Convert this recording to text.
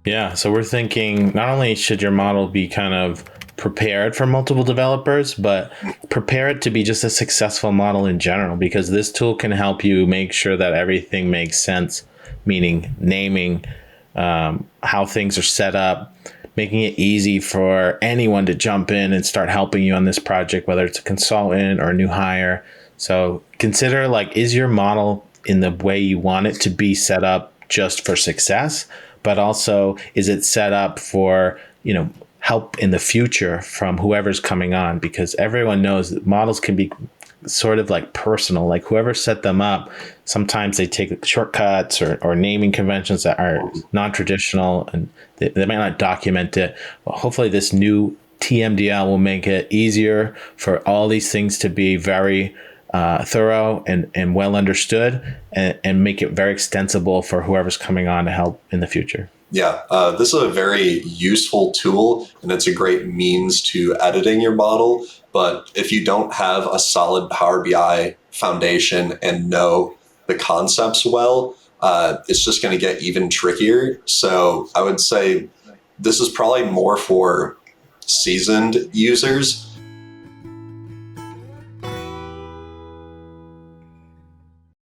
Yeah, so we're thinking not only should your model be kind of prepared for multiple developers, but prepare it to be just a successful model in general, because this tool can help you make sure that everything makes sense, meaning naming, how things are set up, making it easy for anyone to jump in and start helping you on this project, whether it's a consultant or a new hire. So consider, like, is your model in the way you want it to be set up just for success, but also is it set up for, help in the future from whoever's coming on? Because everyone knows that models can be sort of like personal, like whoever set them up, sometimes they take shortcuts or naming conventions that are non-traditional, and they might not document it. Well, hopefully this new TMDL will make it easier for all these things to be very thorough and well understood, and make it very extensible for whoever's coming on to help in the future. Yeah, this is a very useful tool, and it's a great means to editing your model. But if you don't have a solid Power BI foundation and know the concepts well, it's just going to get even trickier. So I would say this is probably more for seasoned users.